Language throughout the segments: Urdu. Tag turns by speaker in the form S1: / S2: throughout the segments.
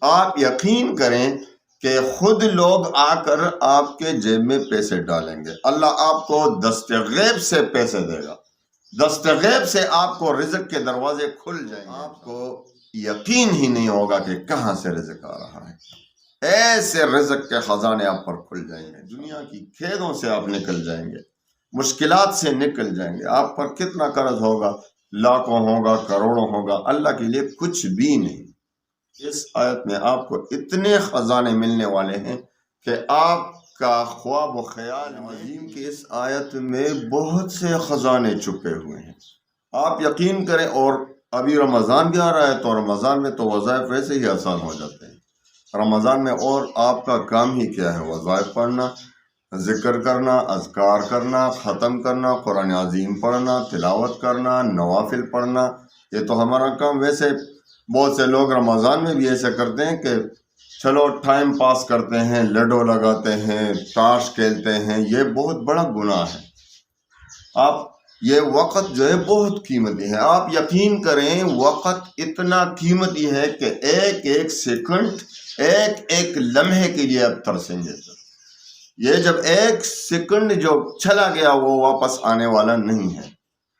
S1: آپ یقین کریں کہ خود لوگ آ کر آپ کے جیب میں پیسے ڈالیں گے۔ اللہ آپ کو دست غیب سے پیسے دے گا، دست غیب سے آپ کو رزق کے دروازے کھل جائیں گے۔ آپ کو یقین ہی نہیں ہوگا کہ کہاں سے رزق آ رہا ہے۔ ایسے رزق کے خزانے آپ پر کھل جائیں گے، دنیا کی کھیدوں سے آپ نکل جائیں گے، مشکلات سے نکل جائیں گے۔ آپ پر کتنا قرض ہوگا، لاکھوں ہوگا، کروڑوں ہوگا، اللہ کے لیے کچھ بھی نہیں۔ اس آیت میں آپ کو اتنے خزانے ملنے والے ہیں کہ آپ کا خواب و خیال عظیم کی اس آیت میں بہت سے خزانے چھپے ہوئے ہیں۔ آپ یقین کریں، اور ابھی رمضان بھی آ رہا ہے، تو رمضان میں تو وظائف ویسے ہی آسان ہو جاتے ہیں۔ رمضان میں اور آپ کا کام ہی کیا ہے؟ وظائف پڑھنا، ذکر کرنا، اذکار کرنا، ختم کرنا، قرآن عظیم پڑھنا، تلاوت کرنا، نوافل پڑھنا۔ یہ تو ہمارا کام۔ ویسے بہت سے لوگ رمضان میں بھی ایسے کرتے ہیں کہ چلو ٹائم پاس کرتے ہیں، لڈو لگاتے ہیں، تاش کھیلتے ہیں۔ یہ بہت بڑا گناہ ہے۔ آپ یہ وقت جو ہے بہت قیمتی ہے۔ آپ یقین کریں، وقت اتنا قیمتی ہے کہ ایک ایک سیکنڈ، ایک ایک لمحے کے لیے آپ ترسیں گے۔ یہ جب ایک سیکنڈ جو چلا گیا وہ واپس آنے والا نہیں ہے۔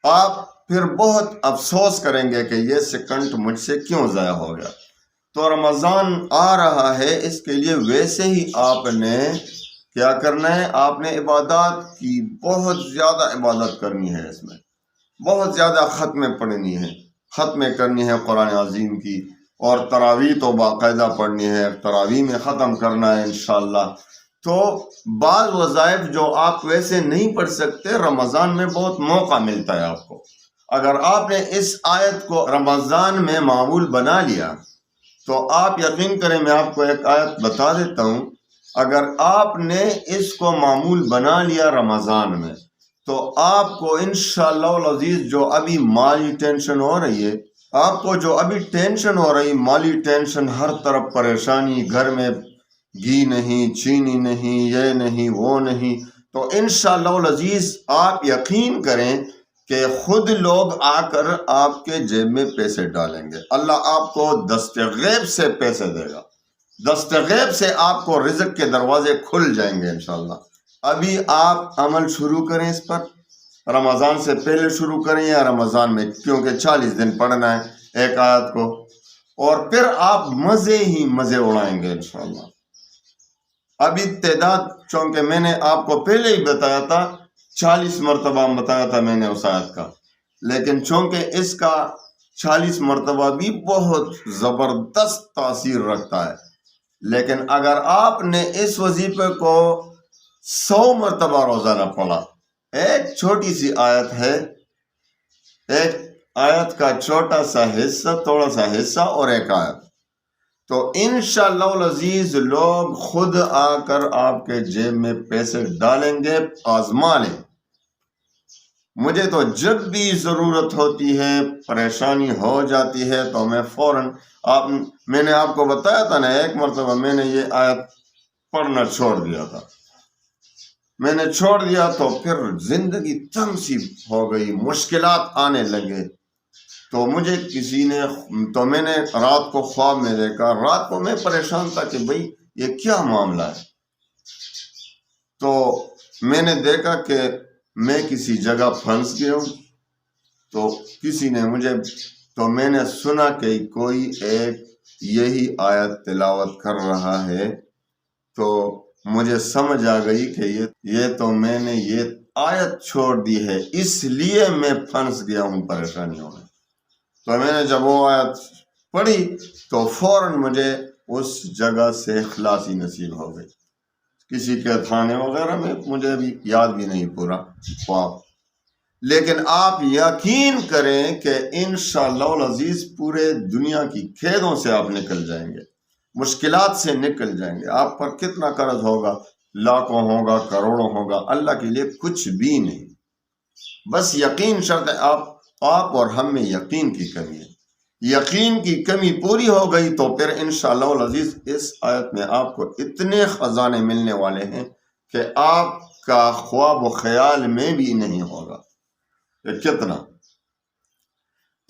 S1: آپ پھر بہت افسوس کریں گے کہ یہ سیکنڈ مجھ سے کیوں ضائع ہو گیا۔ تو رمضان آ رہا ہے، اس کے لیے ویسے ہی آپ نے کیا کرنا ہے؟ آپ نے عبادات کی، بہت زیادہ عبادت کرنی ہے۔ اس میں بہت زیادہ ختمیں پڑھنی ہے، ختمیں کرنی ہے قرآن عظیم کی، اور تراویح تو باقاعدہ پڑھنی ہے، تراویح میں ختم کرنا ہے انشاءاللہ۔ تو بعض وظائف جو آپ ویسے نہیں پڑھ سکتے، رمضان میں بہت موقع ملتا ہے آپ کو۔ اگر آپ نے اس آیت کو رمضان میں معمول بنا لیا تو آپ یقین کریں، میں آپ کو ایک آیت بتا دیتا ہوں، اگر آپ نے اس کو معمول بنا لیا رمضان میں تو آپ کو انشاءاللہ العزیز جو ابھی مالی ٹینشن ہو رہی ہے، آپ کو جو ابھی ٹینشن ہو رہی، مالی ٹینشن، ہر طرف پریشانی، گھر میں گھی نہیں، چینی نہیں، یہ نہیں، وہ نہیں، تو انشاءاللہ العزیز آپ یقین کریں کہ خود لوگ آ کر آپ کے جیب میں پیسے ڈالیں گے۔ اللہ آپ کو دست غیب سے پیسے دے گا، دست غیب سے آپ کو رزق کے دروازے کھل جائیں گے انشاءاللہ۔ ابھی آپ عمل شروع کریں اس پر، رمضان سے پہلے شروع کریں یا رمضان میں، کیونکہ 40 دن پڑھنا ہے ایک آیت کو، اور پھر آپ مزے ہی مزے اڑائیں گے انشاءاللہ۔ ابھی تعداد چونکہ میں نے آپ کو پہلے ہی بتایا تھا، 40 مرتبہ بتایا تھا میں نے اس آیت کا، لیکن چونکہ اس کا 40 مرتبہ بھی بہت زبردست تاثیر رکھتا ہے، لیکن اگر آپ نے اس وظیفے کو 100 مرتبہ روزانہ پڑھا، ایک چھوٹی سی آیت ہے، ایک آیت کا چھوٹا سا حصہ، تھوڑا سا حصہ اور ایک آیت، تو انشاءاللہ العزیز لوگ خود آ کر آپ کے جیب میں پیسے ڈالیں گے۔ آزما لیں۔ مجھے تو جب بھی ضرورت ہوتی ہے، پریشانی ہو جاتی ہے، تو میں فوراً میں نے آپ کو بتایا تھا نا، ایک مرتبہ میں نے یہ آیت پڑھنا چھوڑ دیا تھا، میں نے چھوڑ دیا تو پھر زندگی تنگ سی ہو گئی، مشکلات آنے لگے، تو مجھے کسی نے، تو میں نے رات کو خواب میں دیکھا، رات کو میں پریشان تھا کہ بھئی یہ کیا معاملہ ہے، تو میں نے دیکھا کہ میں کسی جگہ پھنس گیا ہوں، تو کسی نے مجھے، تو میں نے سنا کہ کوئی ایک یہی آیت تلاوت کر رہا ہے، تو مجھے سمجھ آ گئی کہ یہ تو میں نے یہ آیت چھوڑ دی ہے، اس لیے میں پھنس گیا ہوں پریشانیوں میں۔ تو میں نے جب وہ آیت پڑھی تو فوراً مجھے اس جگہ سے خلاصی نصیب ہو گئی۔ کسی کے تھانے وغیرہ میں، مجھے بھی یاد بھی نہیں پورا خواب، لیکن آپ یقین کریں کہ انشاءاللہ العزیز پورے دنیا کی کھیدوں سے آپ نکل جائیں گے، مشکلات سے نکل جائیں گے۔ آپ پر کتنا قرض ہوگا، لاکھوں ہوگا، کروڑوں ہوگا، اللہ کے لیے کچھ بھی نہیں۔ بس یقین شرط ہے، آپ اور ہم میں یقین کی کمی ہے۔ یقین کی کمی پوری ہو گئی تو پھر انشاءاللہ العزیز اس آیت میں آپ کو اتنے خزانے ملنے والے ہیں کہ آپ کا خواب و خیال میں بھی نہیں ہوگا کہ کتنا۔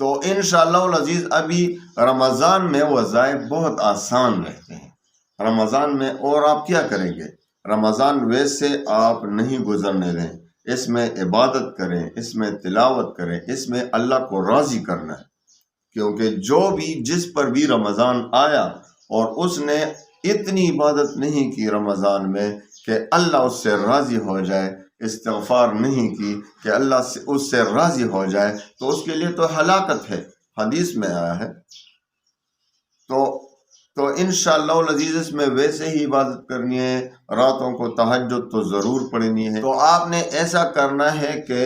S1: تو انشاءاللہ العزیز ابھی رمضان میں وظائف بہت آسان رہتے ہیں رمضان میں، اور آپ کیا کریں گے؟ رمضان ویسے آپ نہیں گزرنے دیں، اس میں عبادت کریں، اس میں تلاوت کریں، اس میں اللہ کو راضی کرنا ہے، کیونکہ جو بھی جس پر بھی رمضان آیا اور اس نے اتنی عبادت نہیں کی رمضان میں کہ اللہ اس سے راضی ہو جائے، استغفار نہیں کی کہ اللہ سے اس سے راضی ہو جائے، تو اس کے لیے تو ہلاکت ہے، حدیث میں آیا ہے۔ تو انشاءاللہ العزیز اس میں ویسے ہی عبادت کرنی ہے، راتوں کو تہجد تو ضرور پڑھنی ہے۔ تو آپ نے ایسا کرنا ہے کہ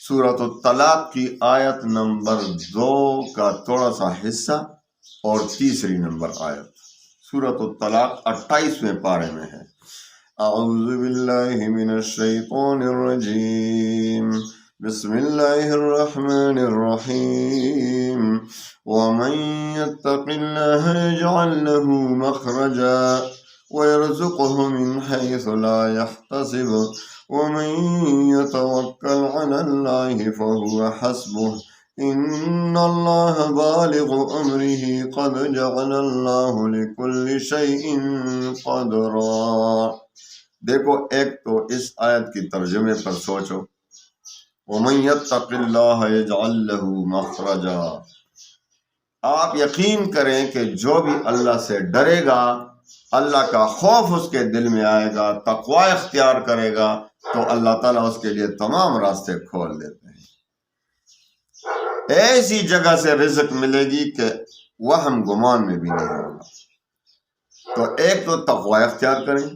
S1: سورۃ الطلاق کی آیت نمبر 2 کا تھوڑا سا حصہ اور تیسری نمبر آیت، سورۃ الطلاق 28ویں پارے میں ہے۔ اعوذ باللہ من الشیطان الرجیم، بسم اللہ الرحمن الرحیم، ومن يتق اللہ يجعل له مخرجا ويرزقه من حيث لا يحتسب ومن يتوكل على الله فهو حسبه ان اللہ بالغ امره قد جعل اللہ لكل شيء قدرا۔ دیکھو، ایک تو اس آیت کی ترجمے پر سوچو، وَمَن يَتَّقِ اللَّهَ يَجْعَل لَّهُ مَخْرَجًا، آپ یقین کریں کہ جو بھی اللہ سے ڈرے گا، اللہ کا خوف اس کے دل میں آئے گا، تقوی اختیار کرے گا، تو اللہ تعالیٰ اس کے لیے تمام راستے کھول دیتے ہیں۔ ایسی جگہ سے رزق ملے گی کہ وہم گمان میں بھی نہیں ہوگا۔ تو ایک تو تقوی اختیار کریں،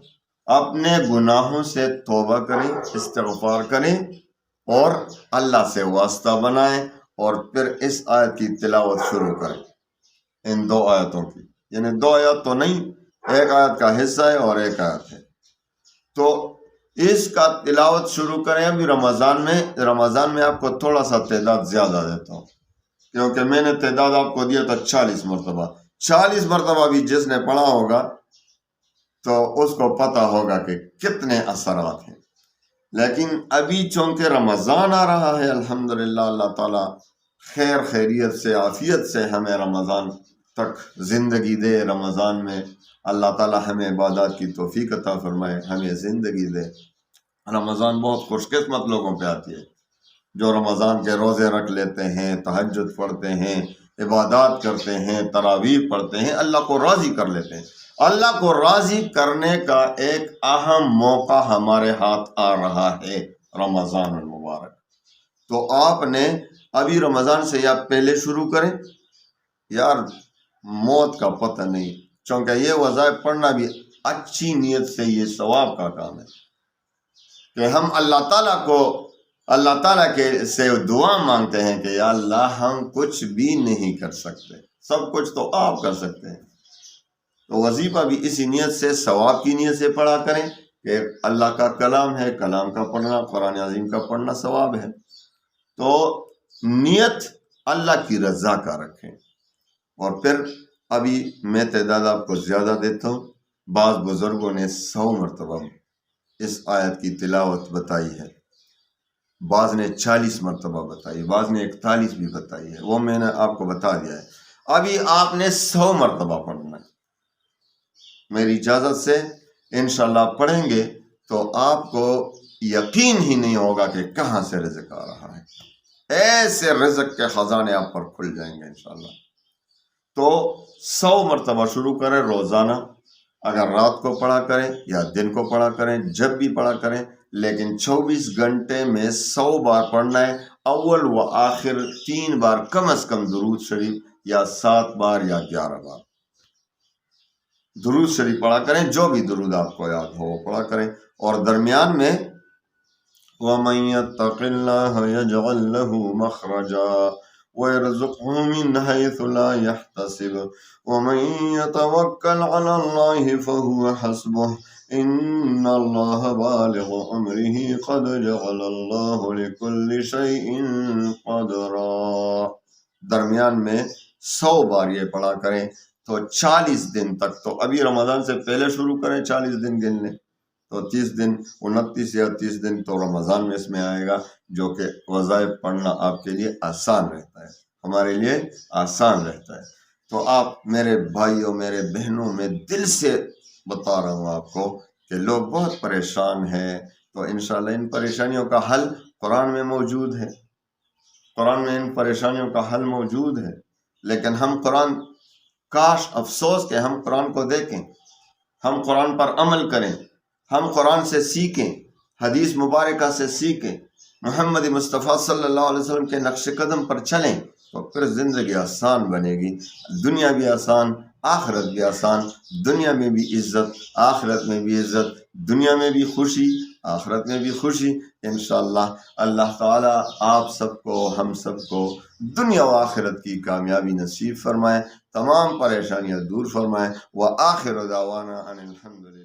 S1: اپنے گناہوں سے توبہ کریں، استغفار کریں اور اللہ سے واسطہ بنائیں، اور پھر اس آیت کی تلاوت شروع کریں، ان 2 آیتوں کی، یعنی 2 آیت تو نہیں، ایک آیت کا حصہ ہے اور ایک آیت ہے، تو اس کا تلاوت شروع کریں۔ ابھی رمضان میں آپ کو تھوڑا سا تعداد زیادہ دیتا ہوں، کیونکہ میں نے تعداد آپ کو دیا تھا 40 مرتبہ۔ 40 مرتبہ بھی جس نے پڑھا ہوگا تو اس کو پتہ ہوگا کہ کتنے اثرات ہیں۔ لیکن ابھی چونکہ رمضان آ رہا ہے، الحمدللہ اللہ تعالیٰ خیر خیریت سے عافیت سے ہمیں رمضان تک زندگی دے، رمضان میں اللہ تعالیٰ ہمیں عبادات کی توفیق عطا فرمائے، ہمیں زندگی دے۔ رمضان بہت خوش قسمت لوگوں پہ آتی ہے جو رمضان کے روزے رکھ لیتے ہیں، تہجد پڑھتے ہیں، عبادات کرتے ہیں، تراویح پڑھتے ہیں، اللہ کو راضی کر لیتے ہیں۔ اللہ کو راضی کرنے کا ایک اہم موقع ہمارے ہاتھ آ رہا ہے، رمضان المبارک۔ تو آپ نے ابھی رمضان سے یا پہلے شروع کریں، یار موت کا پتہ نہیں، چونکہ یہ وظائف پڑھنا بھی اچھی نیت سے یہ ثواب کا کام ہے کہ ہم اللہ تعالیٰ کے سے دعا مانگتے ہیں کہ یا اللہ ہم کچھ بھی نہیں کر سکتے، سب کچھ تو آپ کر سکتے ہیں۔ تو وظیفہ بھی اسی نیت سے، ثواب کی نیت سے پڑھا کریں کہ اللہ کا کلام ہے، کلام کا پڑھنا، قرآن عظیم کا پڑھنا ثواب ہے۔ تو نیت اللہ کی رضا کا رکھیں، اور پھر ابھی میں تعداد آپ کو زیادہ دیتا ہوں، بعض بزرگوں نے 100 مرتبہ اس آیت کی تلاوت بتائی ہے، بعض نے 40 مرتبہ بتائی، بعض نے 41 بھی بتائی ہے، وہ میں نے آپ کو بتا دیا ہے۔ ابھی آپ نے 100 مرتبہ پڑھنا ہے، میری اجازت سے انشاءاللہ پڑھیں گے تو آپ کو یقین ہی نہیں ہوگا کہ کہاں سے رزق آ رہا ہے، ایسے رزق کے خزانے آپ پر کھل جائیں گے انشاءاللہ۔ تو 100 مرتبہ شروع کریں روزانہ، اگر رات کو پڑھا کریں یا دن کو پڑھا کریں، جب بھی پڑھا کریں، لیکن 24 گھنٹے میں 100 بار پڑھنا ہے، اول و آخر 3 بار کم از کم درود شریف، یا 7 بار یا 11 بار درود شریف پڑھا کریں، جو بھی درود آپ کو یاد ہو وہ پڑھا کریں، اور درمیان میں وَمَن يَتَّقِ اللَّهَ يَجْعَل لَّهُ مَخْرَجًا وَيَرْزُقْهُ مِنْ حَيْثُ لَا يَحْتَسِبُ وَمَن يَتَوَكَّلْ عَلَى اللَّهِ فَهُوَ حَسْبُهُ إِنَّ اللَّهَ بَالِغُ أَمْرِهِ قَدْ جَعَلَ اللَّهُ لِكُلِّ شَيْءٍ قَدْرًا۔ درمیان میں 100 بار یہ پڑھا کریں، تو 40 دن تک، تو ابھی رمضان سے پہلے شروع کریں، 40 دن گن لیں، تو 30 دن 29 یا 30 دن تو رمضان میں اس میں آئے گا، جو کہ وظائف پڑھنا آپ کے لیے آسان رہتا ہے، ہمارے لیے آسان رہتا ہے۔ تو آپ میرے بھائیوں، میرے بہنوں، میں دل سے بتا رہا ہوں آپ کو کہ لوگ بہت پریشان ہیں، تو انشاءاللہ ان پریشانیوں کا حل قرآن میں موجود ہے، قرآن میں ان پریشانیوں کا حل موجود ہے۔ لیکن ہم قرآن، کاش افسوس کہ ہم قرآن کو دیکھیں، ہم قرآن پر عمل کریں، ہم قرآن سے سیکھیں، حدیث مبارکہ سے سیکھیں، محمد مصطفیٰ صلی اللہ علیہ وسلم کے نقش قدم پر چلیں، تو پھر زندگی آسان بنے گی، دنیا بھی آسان، آخرت بھی آسان، دنیا میں بھی عزت، آخرت میں بھی عزت، دنیا میں بھی خوشی، آخرت میں بھی خوشی انشاءاللہ۔ اللہ تعالیٰ آپ سب کو، ہم سب کو دنیا و آخرت کی کامیابی نصیب فرمائے، تمام پریشانیاں دور فرمائے۔ وآخر دعوانا ان الحمدللہ۔